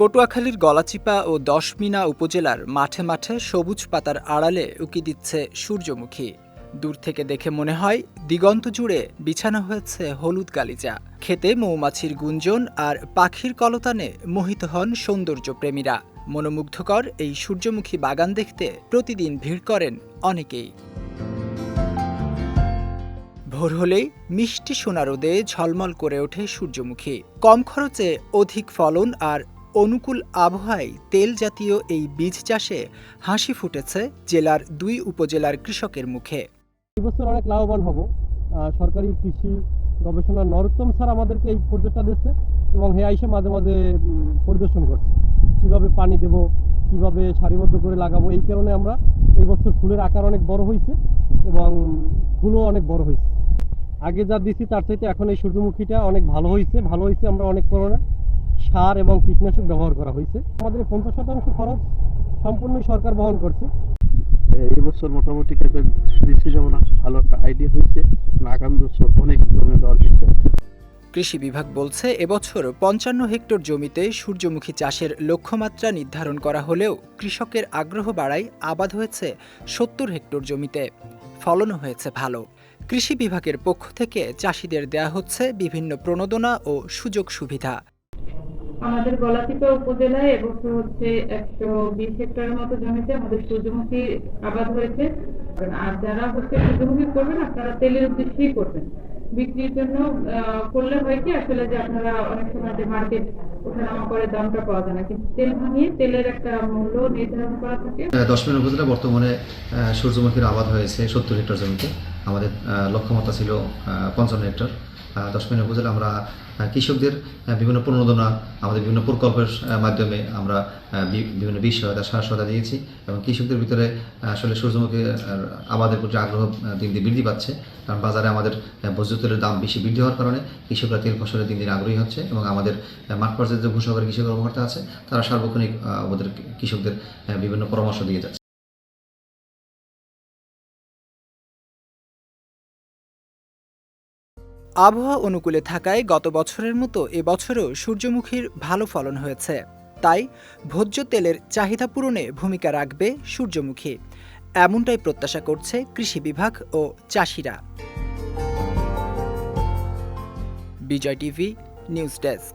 পটুয়াখালীর গলাচিপা ও দশমিনা উপজেলার মাঠে মাঠে সবুজ পাতার আড়ালে উকি দিচ্ছে সূর্যমুখী। দূর থেকে দেখে মনে হয় দিগন্ত জুড়ে বিছানো হয়েছে হলুদ গালিচা। খেতে মৌমাছির গুঞ্জন আর পাখির কলতানে মোহিত হন সৌন্দর্যপ্রেমীরা। মনোমুগ্ধকর এই সূর্যমুখী বাগান দেখতে প্রতিদিন ভিড় করেন অনেকেই। ভোর হলেই মিষ্টি সোনা রোদে ঝলমল করে ওঠে সূর্যমুখী। কম খরচে অধিক ফলন আর অনুকূল আবহাওয়ায় তেল জাতীয় এই বীজ চাষে হাসি ফুটেছে জেলার ২ উপজেলার কৃষকের মুখে। এবছর অনেক লাভবান হব। সরকারি কৃষি গবেষণা নরোত্তম স্যার আমাদেরকে এই প্রজেক্টটা দিচ্ছে এবং হে আইসে মাঝে মাঝে পরিদর্শন করছে কিভাবে পানি দেব, কিভাবে সারিবদ্ধ করে লাগাবো। এই কারণে আমরা এই বছর ফুলের আকার অনেক বড় হয়েছে এবং ফুলও অনেক বড় হয়েছে। আগে যা দিছি তার চাইতে এখন এই সূর্যমুখীটা অনেক ভালো হয়েছে। আমরা অনেক ধরনের সার এবং কীটনাশক ব্যবহার করা হয়েছে। আমাদের 50% খরচ সম্পূর্ণই সরকার বহন করছে। এই বছর মোটামুটি বেশি যাব না, ভালো একটা আইডিয়া হয়েছে। আগামী বছর অনেক ধরনের দেওয়ার ইচ্ছা আছে। কৃষি বিভাগ বলছে এবছর ৫৫ হেক্টর জমিতে সূর্যমুখী চাষের লক্ষ্যমাত্রা নির্ধারণ করা হলেও কৃষকের আগ্রহ বাড়ায় আবাদ হয়েছে ৭০ হেক্টর জমিতে। ফলনও হয়েছে ভালো। কৃষি বিভাগের পক্ষ থেকে চাষিদের দেয়া হচ্ছে বিভিন্ন প্রণোদনা ও সুযোগ সুবিধা। আমাদের গলাচিপা উপজেলায় এবছর ১২০ হেক্টরের মতো জমিতে আমাদের সূর্যমুখী আবাদ হয়েছে। আর যারা সূর্যমুখী করবেন আপনারা তেলের উদ্দেশ্যেই করবেন। বিক্রির জন্য করলে হয় কি আসলে যে আপনারা অনেক সময় যে মার্কেট ওঠানামা করে দামটা পাওয়া যায় না, কিন্তু তেল ভাঙিয়ে তেলের একটা মূল্য নির্ধারণ করা থাকে। দশমিনা উপজেলা বর্তমানে সূর্যমুখীর আবাদ হয়েছে ৭০ হেক্টর জমিতে। আমাদের লক্ষ্যমাত্রা ছিল ৫৫ হেক্টর। দশমিনা উপজেলা আমরা কৃষকদের বিভিন্ন প্রণোদনা, আমাদের বিভিন্ন প্রকল্পের মাধ্যমে আমরা বিভিন্ন বীজ সহায়তা, সার সহায়তা দিয়েছি এবং কৃষকদের ভিতরে আসলে সূর্যমুখী আবাদের প্রতি আগ্রহ দিন দিন বৃদ্ধি পাচ্ছে। কারণ বাজারে আমাদের ভোজ্য তেলের দাম বেশি বৃদ্ধি হওয়ার কারণে কৃষকরা তেল ফসলে দিন দিন আগ্রহী হচ্ছে এবং আমাদের মাঠ পর্যায়ে যে ঘোষকরা কৃষক কর্মকর্তা আছে তারা সার্বক্ষণিক আমাদের কৃষকদের বিভিন্ন পরামর্শ দিয়ে যাচ্ছে। আবহাওয়া অনুকূলে থাকায় গত বছরের মতো এবছরও সূর্যমুখীর ভালো ফলন হয়েছে। তাই ভোজ্য তেলের চাহিদা পূরণে ভূমিকা রাখবে সূর্যমুখী, এমনটাই প্রত্যাশা করছে কৃষি বিভাগ ও চাষিরা। বিজয় টিভি নিউজ ডেস্ক।